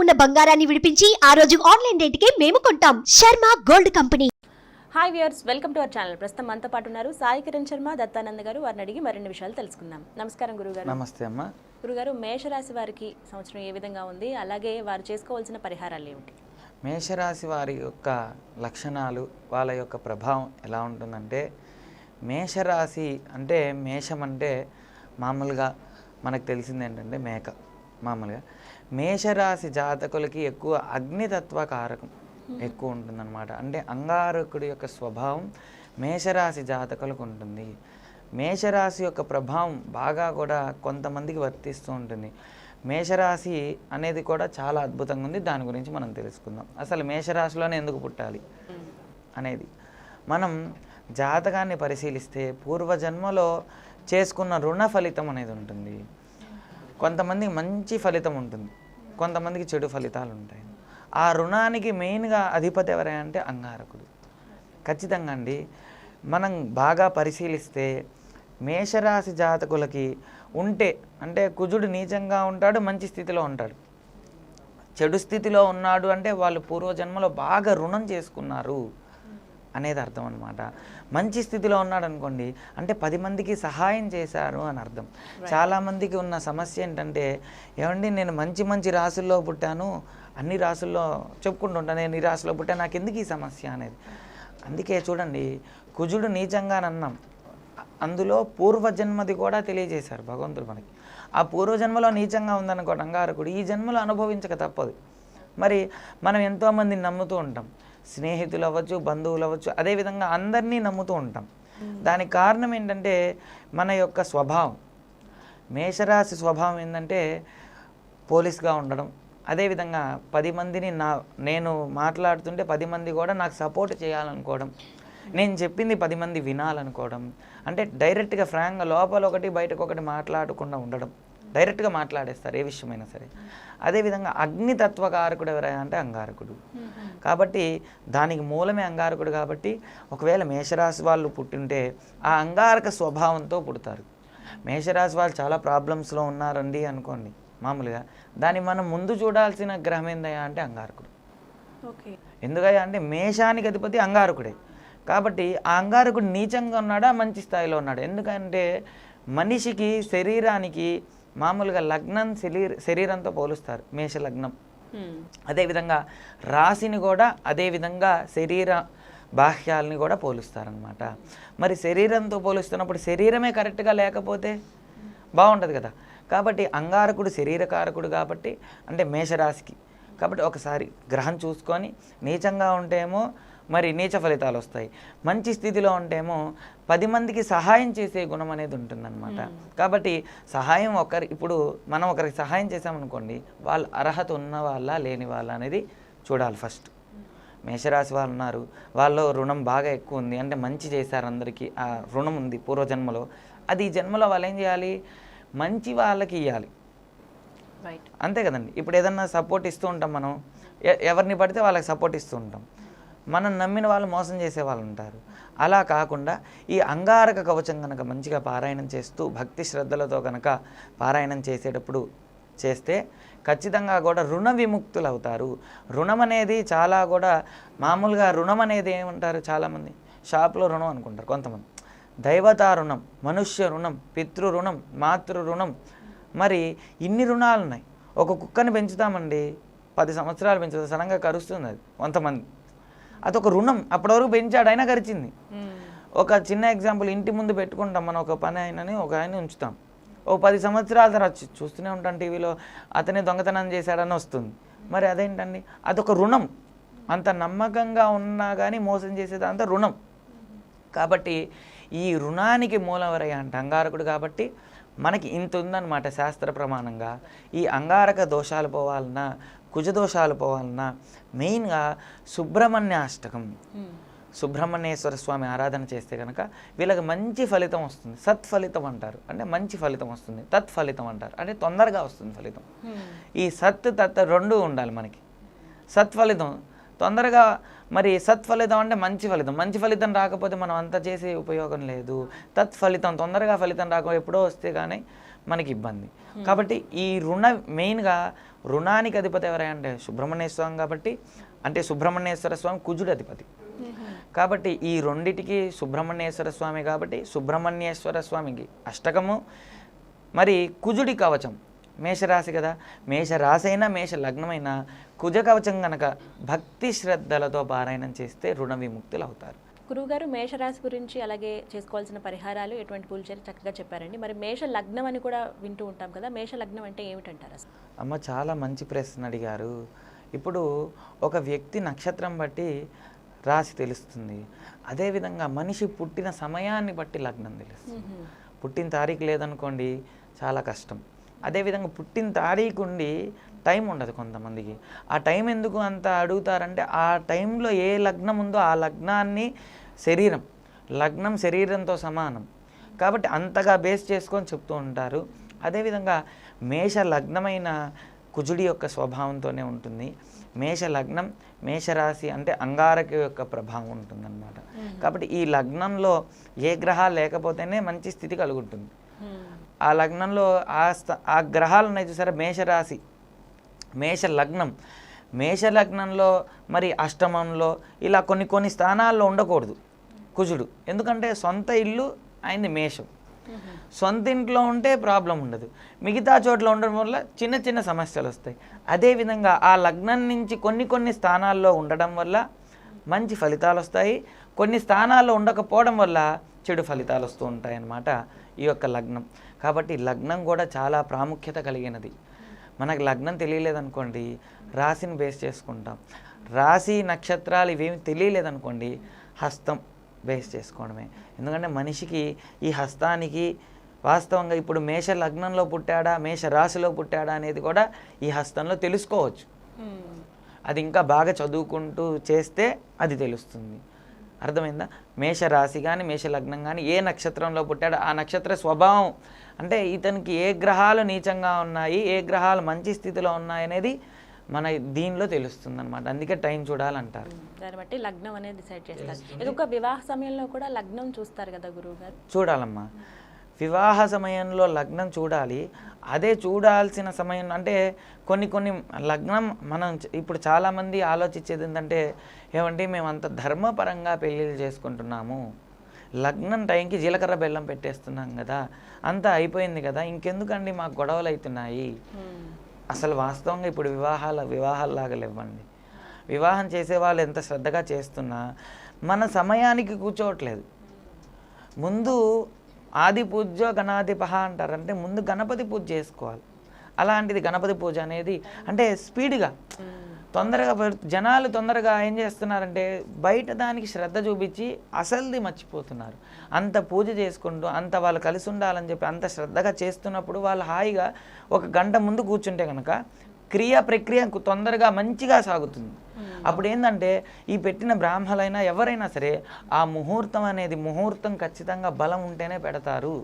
ఉన్న బంగారాన్ని విడిపించి ఆ రోజు ఆన్లైన్ రేటుకే మేము కొంటాం. Sharma gold company. Hi viewers, welcome to our channel. ప్రస్తుతం మనతో పాటు ఉన్నారు సాయి కిరణ్ శర్మ, దత్తానంద గారు. వారిని అడిగి మరిన్ని విషయాలు తెలుసుకుందాం. నమస్కారం గురుగారు. నమస్తే అమ్మ. గురుగారు, మేషరాశి వారికి సంవత్సరం ఏ విధంగా ఉంది, అలాగే వారు చేసుకోవాల్సిన పరిహారాలు ఏమిటి? మేషరాశి వారి యొక్క లక్షణాలు, వాళ్ళ యొక్క ప్రభావం ఎలా ఉంటుందంటే, మేషరాశి అంటే మేషం అంటే మామూలుగా మనకు తెలిసింది ఏంటంటే మేక. మామూలుగా మేషరాశి జాతకులకి ఎక్కువ అగ్నితత్వ కారకం ఎక్కువ ఉంటుందన్నమాట. అంటే అంగారకుడి యొక్క స్వభావం మేషరాశి జాతకులకు ఉంటుంది. మేషరాశి యొక్క ప్రభావం బాగా కూడా కొంతమందికి వర్తిస్తూ ఉంటుంది. మేషరాశి అనేది కూడా చాలా అద్భుతంగా ఉంది. దాని గురించి మనం తెలుసుకుందాం. అసలు మేషరాశిలోనే ఎందుకు పుట్టాలి అనేది మనం జాతకాన్ని పరిశీలిస్తే పూర్వజన్మలో చేసుకున్న రుణ ఫలితం అనేది ఉంటుంది. కొంతమందికి మంచి ఫలితం ఉంటుంది, కొంతమందికి చెడు ఫలితాలు ఉంటాయి. ఆ రుణానికి మెయిన్గా అధిపతి ఎవరైనా అంటే అంగారకుడు. ఖచ్చితంగా అండి. మనం బాగా పరిశీలిస్తే మేషరాశి జాతకులకి ఉంటే అంటే కుజుడు నీచంగా ఉంటాడు, మంచి స్థితిలో ఉంటాడు. చెడు స్థితిలో ఉన్నాడు అంటే వాళ్ళు పూర్వజన్మలో బాగా రుణం చేసుకున్నారు అనేది అర్థం అనమాట. మంచి స్థితిలో ఉన్నాడు అనుకోండి అంటే 10 మందికి సహాయం చేశారు అని అర్థం. చాలామందికి ఉన్న సమస్య ఏంటంటే, ఏమండి నేను మంచి రాశుల్లో పుట్టాను, అన్ని రాశుల్లో చెప్పుకుంటూ ఉంటాను, నేను ఈ రాశిలో పుట్టాను, నాకు ఎందుకు ఈ సమస్య అనేది. అందుకే చూడండి, కుజుడు నీచంగా అన్నాం, అందులో పూర్వజన్మది కూడా తెలియజేశారు భగవంతుడు మనకి. ఆ పూర్వజన్మలో నీచంగా ఉందనుకోండి అంగారకుడు, ఈ జన్మలో అనుభవించక తప్పదు. మరి మనం ఎంతోమందిని నమ్ముతూ ఉంటాం, స్నేహితులు అవ్వచ్చు, బంధువులు అవ్వచ్చు, అదేవిధంగా అందరినీ నమ్ముతూ ఉంటాం. దానికి కారణం ఏంటంటే మన యొక్క స్వభావం. మేషరాశి స్వభావం ఏంటంటే పోలీస్గా ఉండడం, అదేవిధంగా 10 మందిని నేను మాట్లాడుతుంటే 10 మంది కూడా నాకు సపోర్ట్ చేయాలనుకోవడం, నేను చెప్పింది 10 మంది వినాలనుకోవడం, అంటే డైరెక్ట్గా ఫ్రాంక్గా లోపల ఒకటి బయటకు ఒకటి మాట్లాడకుండా ఉండడం, డైరెక్ట్గా మాట్లాడేస్తారు ఏ విషయమైనా సరే. అదేవిధంగా అగ్నితత్వకారకుడు ఎవరైనా అంటే అంగారకుడు. కాబట్టి దానికి మూలమే అంగారకుడు. కాబట్టి ఒకవేళ మేషరాశి వాళ్ళు పుట్టింటే ఆ అంగారక స్వభావంతో పుడతారు. మేషరాశి వాళ్ళు చాలా ప్రాబ్లమ్స్లో ఉన్నారండి అనుకోండి మామూలుగా, దాన్ని మనం ముందు చూడాల్సిన గ్రహం ఏందయ్యా అంటే అంగారకుడు. ఎందుకయ్యా అంటే మేషానికి అధిపతి అంగారకుడే. కాబట్టి ఆ అంగారకుడు నీచంగా ఉన్నాడా మంచి స్థాయిలో ఉన్నాడు. ఎందుకంటే మనిషికి శరీరానికి మామూలుగా లగ్నం శరీరంతో పోలుస్తారు, మేష లగ్నం. అదేవిధంగా రాశిని కూడా అదేవిధంగా శరీర బాహ్యాలని కూడా పోలుస్తారనమాట. మరి శరీరంతో పోలుస్తున్నప్పుడు శరీరమే కరెక్ట్గా లేకపోతే బాగుంటుంది కదా. కాబట్టి అంగారకుడు శరీరకారకుడు కాబట్టి అంటే మేషరాశికి. కాబట్టి ఒకసారి గ్రహం చూసుకొని నీచంగా ఉంటేమో మరి నీచ ఫలితాలు వస్తాయి, మంచి స్థితిలో ఉంటేమో 10 మందికి సహాయం చేసే గుణం అనేది ఉంటుందన్నమాట. కాబట్టి సహాయం ఇప్పుడు మనం ఒకరికి సహాయం చేసామనుకోండి, వాళ్ళ అర్హత ఉన్న వాళ్ళ లేని వాళ్ళ అనేది చూడాలి ఫస్ట్. మేషరాశి వాళ్ళు ఉన్నారు, వాళ్ళు రుణం బాగా ఎక్కువ ఉంది అంటే మంచి చేశారు, అందరికీ ఆ రుణం ఉంది పూర్వజన్మలో, అది ఈ జన్మలో వాళ్ళు ఏం చేయాలి, మంచి వాళ్ళకి ఇవ్వాలి. అంతే కదండి. ఇప్పుడు ఏదన్నా సపోర్ట్ ఇస్తూ ఉంటాం మనం, ఎవరిని పడితే వాళ్ళకి సపోర్ట్ ఇస్తూ ఉంటాం. మనం నమ్మిన వాళ్ళు మోసం చేసే వాళ్ళు ఉంటారు. అలా కాకుండా ఈ అంగారక కవచం కనుక మంచిగా పారాయణం చేస్తూ భక్తి శ్రద్ధలతో కనుక పారాయణం చేసేటప్పుడు చేస్తే ఖచ్చితంగా కూడా రుణ విముక్తులు అవుతారు. రుణం అనేది చాలా కూడా మామూలుగా రుణం అనేది ఏమంటారు, చాలామంది షాప్లో రుణం అనుకుంటారు, కొంతమంది దైవతా రుణం, మనుష్య రుణం, పితృ రుణం, మాతృ రుణం, మరి ఇన్ని రుణాలు ఉన్నాయి. ఒక కుక్కని పెంచుతామండి, 10 సంవత్సరాలు పెంచుతాం, సడన్గా కరుస్తుంది అది కొంతమంది, అదొక రుణం. అప్పటివరకు పెంచాడు అయినా గరిచింది. ఒక చిన్న ఎగ్జాంపుల్, ఇంటి ముందు పెట్టుకుంటాం మనం ఒక పని ఆయనని, ఒక ఆయన ఉంచుతాం, ఓ 10 సంవత్సరాల తర్వాత చూస్తూనే ఉంటాం టీవీలో అతనే దొంగతనం చేశాడని వస్తుంది. మరి అదేంటండి, అదొక రుణం. అంత నమ్మకంగా ఉన్నా కానీ మోసం చేసేది అంత రుణం. కాబట్టి ఈ రుణానికి మూలం ఎవరయ్యా అంటే అంగారకుడు. కాబట్టి మనకి ఇంత ఉందన్నమాట శాస్త్ర ప్రమాణంగా. ఈ అంగారక దోషాలు పోవాలన్నా, కుజదోషాలు పోవాలన్నా మెయిన్గా సుబ్రహ్మణ్యాష్టకం, సుబ్రహ్మణ్యేశ్వర స్వామి ఆరాధన చేస్తే కనుక వీళ్ళకి మంచి ఫలితం వస్తుంది. సత్ఫలితం అంటారు, అంటే మంచి ఫలితం వస్తుంది. తత్ఫలితం అంటారు, అంటే తొందరగా వస్తుంది ఫలితం. ఈ సత్ తత్ రెండు ఉండాలి మనకి. సత్ఫలితం తొందరగా, మరి సత్ఫలితం అంటే మంచి ఫలితం. మంచి ఫలితం రాకపోతే మనం అంత చేసే ఉపయోగం లేదు. తత్ఫలితం తొందరగా ఫలితం రాకపోతే ఎప్పుడో వస్తే కానీ మనకి ఇబ్బంది. కాబట్టి ఈ మెయిన్గా రుణానికి అధిపతి ఎవరంటే సుబ్రహ్మణ్యేశ్వర స్వామి, కాబట్టి అంటే సుబ్రహ్మణ్యేశ్వర స్వామి కుజుడు అధిపతి. కాబట్టి ఈ రెండిటికి సుబ్రహ్మణ్యేశ్వర స్వామి, కాబట్టి సుబ్రహ్మణ్యేశ్వర స్వామికి అష్టకము, మరి కుజుడి కవచం. మేషరాశి కదా, మేషరాశి అయినా మేష లగ్నమైనా కుజ కవచం కనుక భక్తి శ్రద్ధలతో పారాయణం చేస్తే రుణ విముక్తులు అవుతారు. గురువుగారు మేషరాశి గురించి అలాగే చేసుకోవాల్సిన పరిహారాలు ఎటువంటి పూజలు చేయాలి చక్కగా చెప్పారండి. మరి మేష లగ్నం అని కూడా వింటూ ఉంటాం కదా, మేష లగ్నం అంటే ఏమిటంటారు అసలు? అమ్మ చాలా మంచి ప్రశ్న అడిగారు. ఇప్పుడు ఒక వ్యక్తి నక్షత్రం బట్టి రాశి తెలుస్తుంది, అదేవిధంగా మనిషి పుట్టిన సమయాన్ని బట్టి లగ్నం తెలుస్తుంది. పుట్టిన తారీఖు లేదనుకోండి చాలా కష్టం. అదేవిధంగా పుట్టిన తారీఖు ఉండి టైం ఉండదు కొంతమందికి. ఆ టైం ఎందుకు అంత అడుగుతారంటే ఆ టైంలో ఏ లగ్నం ఉందో ఆ లగ్నాన్ని లగ్నం శరీరంతో సమానం కాబట్టి అంతగా బేస్ చేసుకొని చెప్తూ ఉంటారు. అదేవిధంగా మేష లగ్నమైన కుజుడి యొక్క స్వభావంతోనే ఉంటుంది. మేష లగ్నం మేషరాశి అంటే అంగారక యొక్క ప్రభావం ఉంటుందన్నమాట. కాబట్టి ఈ లగ్నంలో ఏ గ్రహాలు లేకపోతేనే మంచి స్థితి కలుగుతుంది. ఆ లగ్నంలో ఆ గ్రహాలు ఉన్నాయి చూసారా, మేషరాశి మేష లగ్నంలో మరి అష్టమంలో ఇలా కొన్ని స్థానాల్లో ఉండకూడదు కుజుడు. ఎందుకంటే సొంత ఇల్లు ఆయనది మేషం. సొంత ఇంట్లో ఉంటే ప్రాబ్లం ఉండదు, మిగతా చోట్ల ఉండడం వల్ల చిన్న సమస్యలు వస్తాయి. అదేవిధంగా ఆ లగ్నం నుంచి కొన్ని స్థానాల్లో ఉండడం వల్ల మంచి ఫలితాలు వస్తాయి, కొన్ని స్థానాల్లో ఉండకపోవడం వల్ల చెడు ఫలితాలు వస్తూ ఉంటాయి అన్నమాట ఈ యొక్క లగ్నం. కాబట్టి లగ్నం కూడా చాలా ప్రాముఖ్యత కలిగినది. మనకు లగ్నం తెలియలేదనుకోండి రాశిని బేస్ చేసుకుంటాం. రాశి నక్షత్రాలు ఇవేమి తెలియలేదనుకోండి హస్తం బేస్ చేసుకోవడమే. ఎందుకంటే మనిషికి ఈ హస్తానికి వాస్తవంగా ఇప్పుడు మేష లగ్నంలో పుట్టాడా మేష రాశిలో పుట్టాడా అనేది కూడా ఈ హస్తంలో తెలుసుకోవచ్చు. అది ఇంకా బాగా చదువుకుంటూ చేస్తే అది తెలుస్తుంది. అర్థమైందా? మేష రాశి కానీ మేష లగ్నం కానీ ఏ నక్షత్రంలో పుట్టాడో ఆ నక్షత్ర స్వభావం అంటే ఇతనికి ఏ గ్రహాలు నీచంగా ఉన్నాయి ఏ గ్రహాలు మంచి స్థితిలో ఉన్నాయి అనేది మన దీనిలో తెలుస్తుంది అనమాట. అందుకే టైం చూడాలంటారు. దాన్ని బట్టి లగ్నం అనేది డిసైడ్ చేస్తారు. ఇంకొక వివాహ సమయంలో కూడా లగ్నం చూస్తారు కదా గురువు గారు? చూడాలమ్మా, వివాహ సమయంలో లగ్నం చూడాలి. అదే చూడాల్సిన సమయం అంటే కొన్ని లగ్నం మనం ఇప్పుడు చాలామంది ఆలోచించేది ఏంటంటే ఏమంటే మేము అంత ధర్మపరంగా పెళ్ళిళ్ళు చేసుకుంటున్నాము, లగ్నం టైంకి జీలకర్ర బెల్లం పెట్టేస్తున్నాం కదా, అంతా అయిపోయింది కదా, ఇంకెందుకండి మాకు గొడవలు అవుతున్నాయి. అసలు వాస్తవంగా ఇప్పుడు వివాహాల్లాగా లేవండి. వివాహం చేసే వాళ్ళు ఎంత శ్రద్ధగా చేస్తున్నా మన సమయానికి కూర్చోవట్లేదు. ముందు ఆది పూజ్యో గణాధిపహ అంటారంటే ముందు గణపతి పూజ చేసుకోవాలి. అలాంటిది గణపతి పూజ అనేది అంటే స్పీడ్గా తొందరగా జనాలు తొందరగా ఏం చేస్తున్నారంటే బయట దానికి శ్రద్ధ చూపించి అసలుది మర్చిపోతున్నారు. అంత పూజ చేసుకుంటూ అంత వాళ్ళు కలిసి ఉండాలని చెప్పి అంత శ్రద్ధగా చేస్తున్నప్పుడు వాళ్ళు హాయిగా ఒక గంట ముందు కూర్చుంటే కనుక ప్రక్రియ తొందరగా మంచిగా సాగుతుంది. అప్పుడు ఏంటంటే ఈ పెట్టిన బ్రాహ్మలైనా ఎవరైనా సరే ఆ ముహూర్తం ఖచ్చితంగా బలం ఉంటేనే పెడతారు.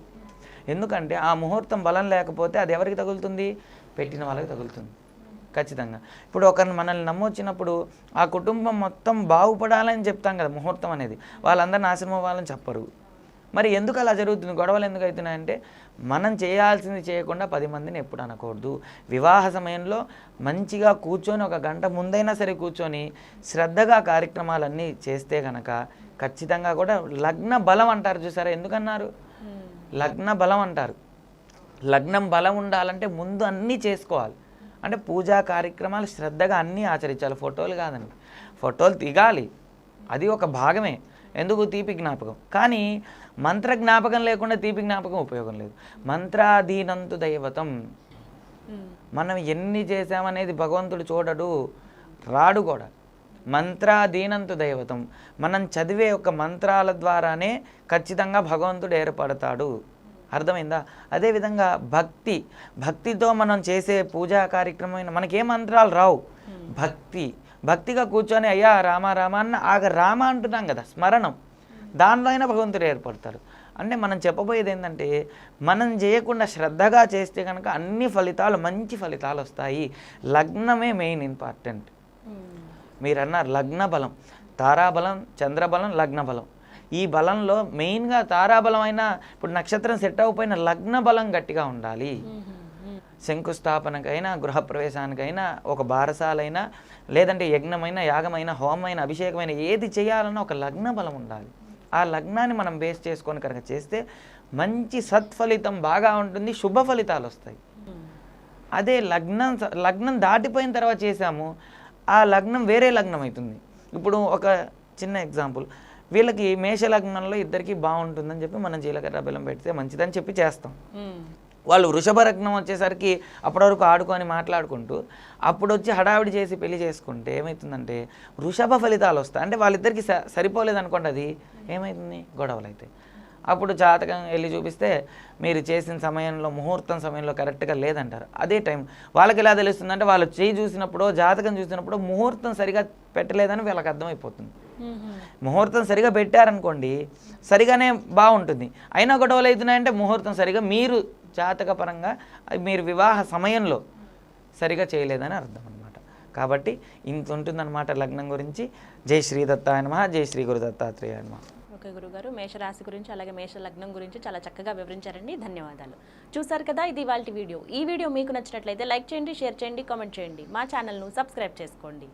ఎందుకంటే ఆ ముహూర్తం బలం లేకపోతే అది ఎవరికి తగులుతుంది? పెట్టిన వాళ్ళకి తగులుతుంది ఖచ్చితంగా. ఇప్పుడు ఒకరిని మనల్ని నమ్మొచ్చినప్పుడు ఆ కుటుంబం మొత్తం బాగుపడాలని చెప్తాం కదా ముహూర్తం అనేది, వాళ్ళందరూ నాశనం అవ్వాలని చెప్పరు. మరి ఎందుకు అలా జరుగుతుంది, గొడవలు ఎందుకు అవుతున్నాయంటే మనం చేయాల్సింది చేయకుండా 10 మందిని ఎప్పుడు అనకూడదు. వివాహ సమయంలో మంచిగా కూర్చొని ఒక గంట ముందైనా సరే కూర్చొని శ్రద్ధగా కార్యక్రమాలన్నీ చేస్తే కనుక ఖచ్చితంగా కూడా లగ్న బలం అంటారు చూసారా, ఎందుకన్నారు? లగ్న బలం అంటారు. లగ్నం బలం ఉండాలంటే ముందు అన్నీ చేసుకోవాలి. అంటే పూజా కార్యక్రమాలు శ్రద్ధగా అన్నీ ఆచరించాలి. ఫోటోలు కాదండి, ఫోటోలు దిగాలి, అది ఒక భాగమే. ఎందుకు? తీపి జ్ఞాపకం. కానీ మంత్ర జ్ఞాపకం లేకుండా తీపి జ్ఞాపకం ఉపయోగం లేదు. మంత్రాధీనంతు దైవతం. మనం ఎన్ని చేసామనేది భగవంతుడు చూడడు, రాడు కూడా. మంత్రాధీనంతు దైవతం. మనం చదివే ఒక మంత్రాల ద్వారానే ఖచ్చితంగా భగవంతుడు ఏర్పడతాడు. అర్థమైందా? అదేవిధంగా భక్తితో మనం చేసే పూజా కార్యక్రమం మనకేం మంత్రాలు రావు. భక్తిగా కూర్చొని అయ్యా రామ రామ అన్న రామ అంటున్నాం కదా, స్మరణం, దానిలో అయినా భగవంతుడు ఏర్పడతారు. అంటే మనం చెప్పబోయేది ఏంటంటే మనం చేయకుండా శ్రద్ధగా చేస్తే కనుక అన్ని ఫలితాలు మంచి ఫలితాలు వస్తాయి. లగ్నమే మెయిన్ ఇంపార్టెంట్. మీరు అన్నారు లగ్న బలం, తారాబలం, చంద్రబలం, లగ్న బలం. ఈ బలంలో మెయిన్గా తారాబలం అయినా ఇప్పుడు నక్షత్రం సెట్ అవ్వకపోయిన లగ్న బలం గట్టిగా ఉండాలి. శంకుస్థాపనకైనా గృహప్రవేశానికైనా ఒక బారసాలైనా లేదంటే యజ్ఞమైన యాగమైన హోమమైన అభిషేకమైన ఏది చేయాలన్నా ఒక లగ్న బలం ఉండాలి. ఆ లగ్నాన్ని మనం బేస్ చేసుకొని కనుక చేస్తే మంచి సత్ఫలితం బాగా ఉంటుంది, శుభ ఫలితాలు వస్తాయి. అదే లగ్నం దాటిపోయిన తర్వాత చేసాము, ఆ లగ్నం వేరే లగ్నం అవుతుంది. ఇప్పుడు ఒక చిన్న ఎగ్జాంపుల్, వీళ్ళకి మేష లగ్నంలో ఇద్దరికి బాగుంటుందని చెప్పి మనం జీలకర్ర బెల్లం పెడితే మంచిదని చెప్పి చేస్తాం. వాళ్ళు వృషభ లగ్నం వచ్చేసరికి అప్పటి వరకు ఆడుకొని మాట్లాడుకుంటూ అప్పుడు వచ్చి హడావిడి చేసి పెళ్లి చేసుకుంటే ఏమవుతుందంటే వృషభ ఫలితాలు వస్తాయి. అంటే వాళ్ళిద్దరికి సరిపోలేదు అనుకోండి, అది ఏమవుతుంది, గొడవలు అవుతాయి. అప్పుడు జాతకం వెళ్ళి చూపిస్తే మీరు చేసిన సమయంలో ముహూర్తం సమయంలో కరెక్ట్గా లేదంటారు. అదే టైం వాళ్ళకి ఎలా తెలుస్తుందంటే వాళ్ళు చేయి చూసినప్పుడు జాతకం చూసినప్పుడు ముహూర్తం సరిగా పెట్టలేదని వీళ్ళకి అర్థమైపోతుంది. ముహూర్తం సరిగా పెట్టారనుకోండి సరిగానే బాగుంటుంది, అయినా గొడవలు అవుతున్నాయంటే ముహూర్తం సరిగా మీరు జాతకపరంగా మీరు వివాహ సమయంలో సరిగా చేయలేదని అర్థం అనమాట. కాబట్టి ఇంత ఉంటుందన్నమాట లగ్నం గురించి. జై శ్రీ దత్తాయ నమః, జై శ్రీ గురు దత్తాత్రేయ నమః. ఓకే గురుగారు, మేషరాశి గురించి అలాగే మేష లగ్నం గురించి చాలా చక్కగా వివరించారండి. ధన్యవాదాలు. చూసారు కదా, ఇది ఇవాల్టి వీడియో. ఈ వీడియో మీకు నచ్చినట్లయితే లైక్ చేయండి, షేర్ చేయండి, కామెంట్ చేయండి. మా ఛానల్ను సబ్స్క్రైబ్ చేసుకోండి.